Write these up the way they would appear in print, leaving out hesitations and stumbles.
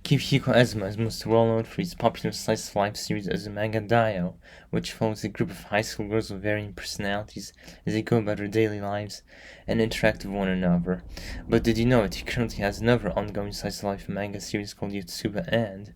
Kiyohikoazuma is most well known for his popular slice-of-life series azumangadaioh, which follows a group of high school girls with varying personalities as they go about their daily lives and interact with one another. But did you know that he currently has another ongoing slice-of-life manga series called Yotsuba and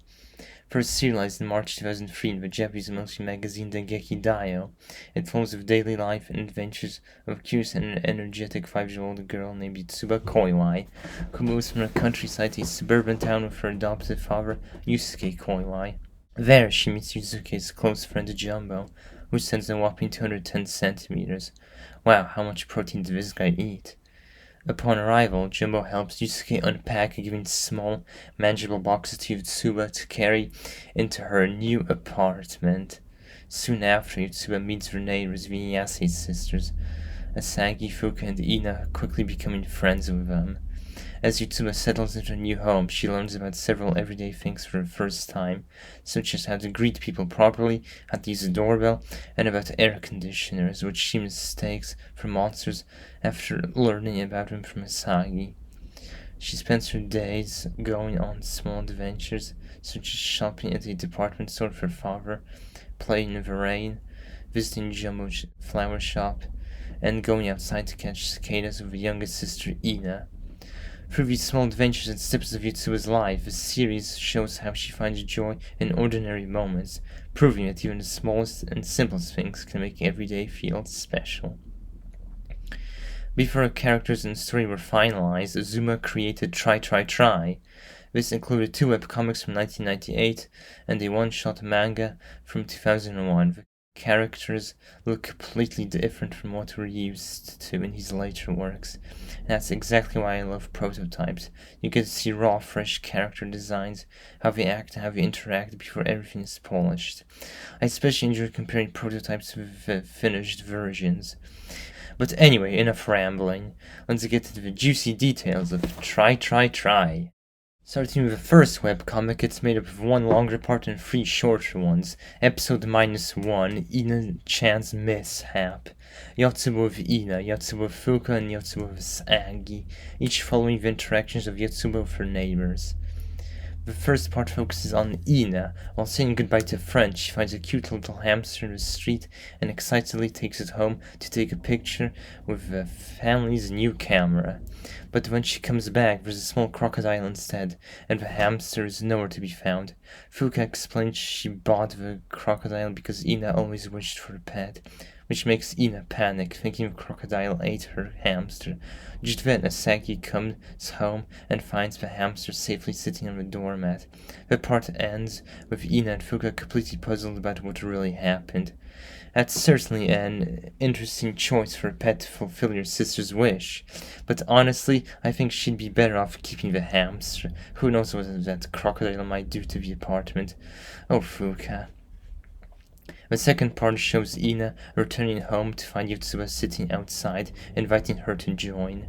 first serialized in March 2003 in the Japanese monthly magazine Dengeki-daioh, it follows the daily life and adventures of a curious and energetic 5-year-old girl named Yotsuba Koiwai, who moves from the countryside to a suburban town with her adoptive father, Yousuke Koiwai. There, she meets Yusuke's close friend Jumbo, who stands a whopping 210 centimeters. Wow, how much protein did this guy eat? Upon arrival, Jumbo helps Yusuke unpack, giving small, manageable boxes to Yotsuba to carry into her new apartment. Soon after, Yotsuba meets her neighbors, the Yasei sisters, Asagi, Fuka, and Ina, quickly becoming friends with them. As Yotsuba settles into her new home, she learns about several everyday things for the first time, such as how to greet people properly, how to use a doorbell, and about air conditioners, which she mistakes for monsters after learning about them from Asagi. She spends her days going on small adventures, such as shopping at a department store for her father, playing in the rain, visiting Jumbo's flower shop, and going outside to catch cicadas with her youngest sister Ina. Through these small adventures and snippets of Yotsuba's life, the series shows how she finds joy in ordinary moments, proving that even the smallest and simplest things can make every day feel special. Before the characters and story were finalized, Azuma created Try Try Try. This included 2 webcomics from 1998 and a one-shot manga from 2001. The characters look completely different from what we're used to in his later works. And that's exactly why I love prototypes. You get to see raw, fresh character designs, how they act, how they interact before everything is polished. I especially enjoy comparing prototypes with finished versions. But anyway, enough rambling. Let's get to the juicy details of Try Try Try. Starting with the first webcomic, it's made up of 1 longer part and 3 shorter ones. Episode -1, Ina-chan's Mishap. Yotsuba with Ina, Yotsuba with Fuka, and Yotsuba with Asagi, each following the interactions of Yotsuba with her neighbors. The first part focuses on Ina. While saying goodbye to a friend, she finds a cute little hamster in the street and excitedly takes it home to take a picture with the family's new camera. But when she comes back, there's a small crocodile instead, and the hamster is nowhere to be found. Fuka explains she bought the crocodile because Ina always wished for a pet, which makes Ina panic, thinking the crocodile ate her hamster. Just then, Asagi comes home and finds the hamster safely sitting on the doormat. The part ends with Ina and Fuka completely puzzled about what really happened. That's certainly an interesting choice for a pet to fulfill your sister's wish. But honestly, I think she'd be better off keeping the hamster. Who knows what that crocodile might do to the apartment. Oh, Fuka. The second part shows Ina returning home to find Yotsuba sitting outside, inviting her to join.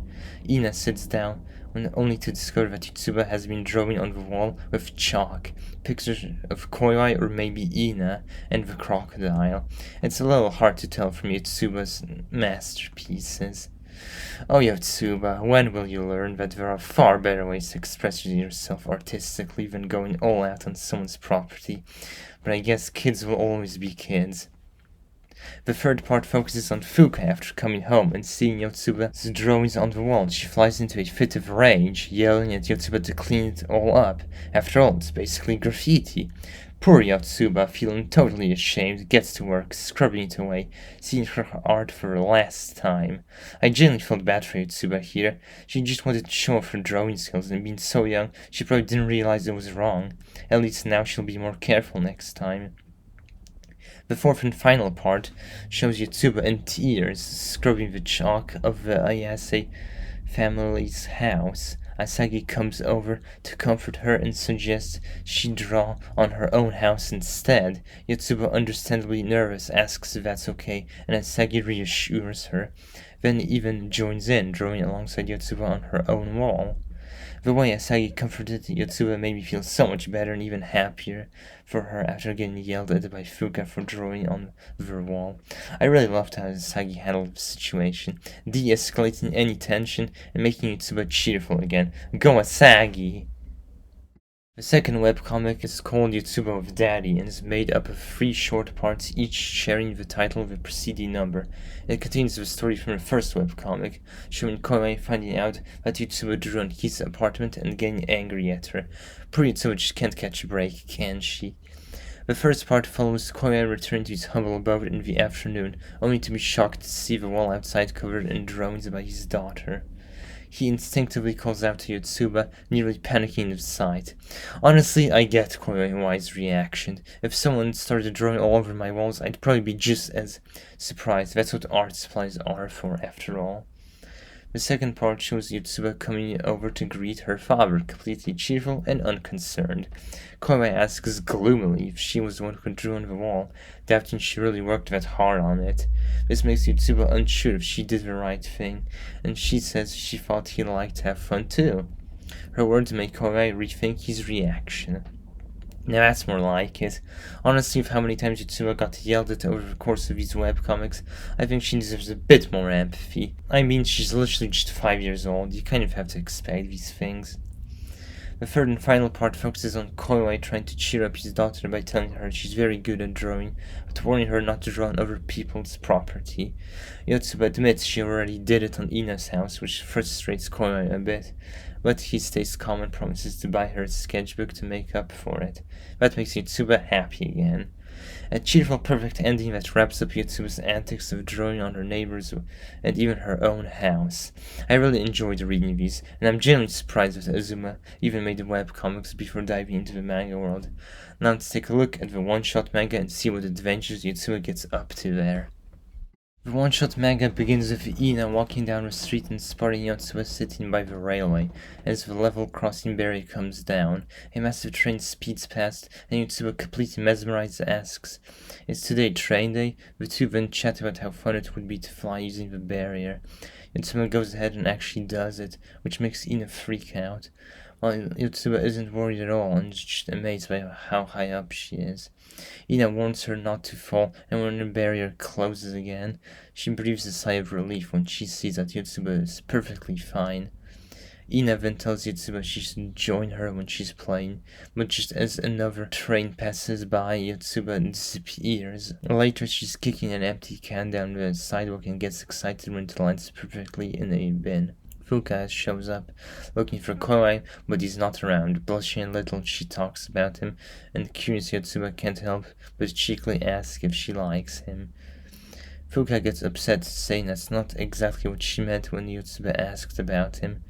Ina sits down, only to discover that Yotsuba has been drawing on the wall with chalk pictures of Koiwai or maybe Ina and the crocodile. It's a little hard to tell from Yotsuba's masterpieces. Oh, Yotsuba, when will you learn that there are far better ways to express yourself artistically than going all out on someone's property? But I guess kids will always be kids. The third part focuses on Fuka after coming home and seeing Yotsuba's drawings on the wall. She flies into a fit of rage, yelling at Yotsuba to clean it all up. After all, it's basically graffiti. Poor Yotsuba, feeling totally ashamed, gets to work, scrubbing it away, seeing her art for the last time. I genuinely felt bad for Yotsuba here. She just wanted to show off her drawing skills, and being so young, she probably didn't realize it was wrong. At least now she'll be more careful next time. The fourth and final part shows Yotsuba in tears, scrubbing the chalk of the Ayase family's house. Asagi comes over to comfort her and suggests she draw on her own house instead. Yotsuba, understandably nervous, asks if that's okay, and Asagi reassures her, then even joins in, drawing alongside Yotsuba on her own wall. The way Asagi comforted Yotsuba made me feel so much better and even happier for her after getting yelled at by Fuka for drawing on their wall. I really loved how Asagi handled the situation, de-escalating any tension and making Yotsuba cheerful again. Go Asagi! The second webcomic is called Yotsuba with Daddy and is made up of 3 short parts, each sharing the title of the preceding number. It contains the story from the first webcomic, showing Koiwai finding out that Yotsuba drew on his apartment and getting angry at her. Poor Yotsuba just can't catch a break, can she? The first part follows Koiwai returning to his humble abode in the afternoon, only to be shocked to see the wall outside covered in drawings by his daughter. He instinctively calls out to Yotsuba, nearly panicking at the sight. Honestly, I get Koiwai's reaction. If someone started drawing all over my walls, I'd probably be just as surprised. That's what art supplies are for, after all. The second part shows Yotsuba coming over to greet her father, completely cheerful and unconcerned. Koiwai asks gloomily if she was the one who drew on the wall, doubting she really worked that hard on it. This makes Yotsuba unsure if she did the right thing, and she says she thought he liked to have fun too. Her words make Koiwai rethink his reaction. Now that's more like it. Honestly, with how many times Yotsuba got yelled at over the course of these webcomics, I think she deserves a bit more empathy. I mean, she's literally just 5 years old, you kind of have to expect these things. The third and final part focuses on Koiwai trying to cheer up his daughter by telling her she's very good at drawing, but warning her not to draw on other people's property. Yotsuba admits she already did it on Ina's house, which frustrates Koiwai a bit, but he stays calm and promises to buy her a sketchbook to make up for it. That makes Yotsuba happy again. A cheerful, perfect ending that wraps up Yotsuba's antics of drawing on her neighbors and even her own house. I really enjoyed reading these, and I'm genuinely surprised that Azuma even made the webcomics before diving into the manga world. Now let's take a look at the one-shot manga and see what adventures Yotsuba gets up to there. The one-shot manga begins with Ina walking down the street and spotting Yotsuba sitting by the railway. As the level crossing barrier comes down, a massive train speeds past, and Yotsuba, completely mesmerized, asks, "Is today train day?" The two then chat about how fun it would be to fly using the barrier. Yotsuba goes ahead and actually does it, which makes Ina freak out. While Yotsuba isn't worried at all and is just amazed by how high up she is. Ina warns her not to fall, and when the barrier closes again, she breathes a sigh of relief when she sees that Yotsuba is perfectly fine. Ina then tells Yotsuba she should join her when she's playing, but just as another train passes by, Yotsuba disappears. Later, she's kicking an empty can down the sidewalk and gets excited when it lands perfectly in a bin. Fuka shows up, looking for Koiwai, but he's not around. Blushing a little, she talks about him, and curious Yotsuba can't help but cheekily ask if she likes him. Fuka gets upset, saying that's not exactly what she meant when Yotsuba asked about him.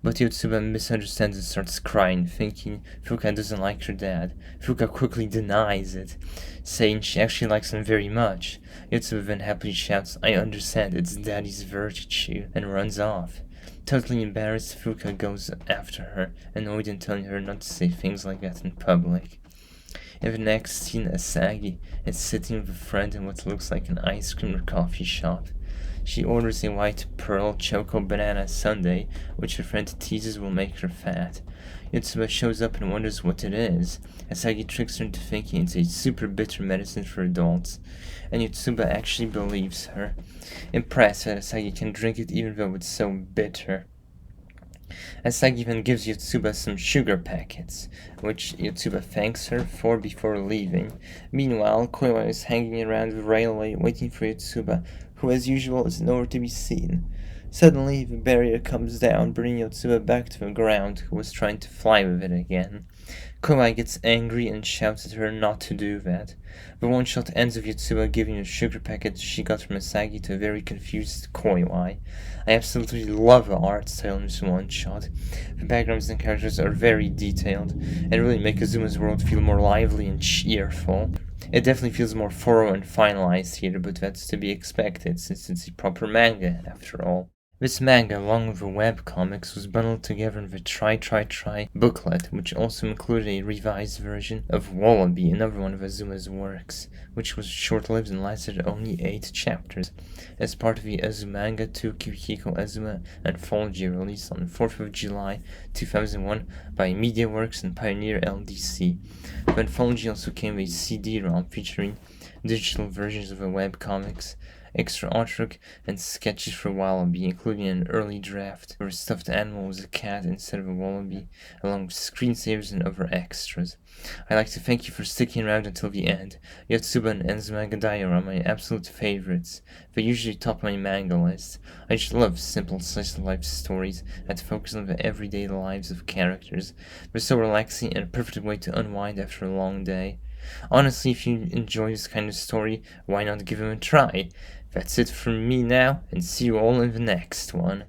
But Yotsuba misunderstands and starts crying, thinking Fuka doesn't like her dad. Fuka quickly denies it, saying she actually likes him very much. Yotsuba then happily shouts, "I understand, it's daddy's virtue," and runs off. Totally embarrassed, Fuka goes after her, annoyed and telling her not to say things like that in public. In the next scene, Asagi is sitting with a friend in what looks like an ice cream or coffee shop. She orders a white pearl choco banana sundae, which her friend teases will make her fat. Yotsuba shows up and wonders what it is. Asagi tricks her into thinking it's a super bitter medicine for adults, and Yotsuba actually believes her, impressed that Asagi can drink it even though it's so bitter. Asagi then gives Yotsuba some sugar packets, which Yotsuba thanks her for before leaving. Meanwhile, Koiwai is hanging around the railway waiting for Yotsuba, who as usual is nowhere to be seen. Suddenly, the barrier comes down, bringing Yotsuba back to the ground, who was trying to fly with it again. Koiwai gets angry and shouts at her not to do that. The one-shot ends with Yotsuba giving a sugar packet she got from Asagi to a very confused Koiwai. I absolutely love the art style in this one-shot. The backgrounds and characters are very detailed, and really make Azuma's world feel more lively and cheerful. It definitely feels more thorough and finalized here, but that's to be expected, since it's a proper manga, after all. This manga, along with the webcomics, was bundled together in the Try booklet, which also included a revised version of Wallaby, another one of Azuma's works, which was short-lived and lasted only 8 chapters, as part of the Azumangadaioh kiyohikoazuma anthology released on the 4th of July 2001 by MediaWorks and Pioneer LDC. The anthology also came with a CD-ROM featuring digital versions of the webcomics, extra artwork, and sketches for Wallaby, including an early draft where a stuffed animal was a cat instead of a wallaby, along with screensavers and other extras. I'd like to thank you for sticking around until the end. Yotsuba and azumangadaioh are my absolute favorites. They usually top my manga list. I just love simple slice-of-life stories that focus on the everyday lives of characters. They're so relaxing and a perfect way to unwind after a long day. Honestly, if you enjoy this kind of story, why not give them a try? That's it from me now, and see you all in the next one.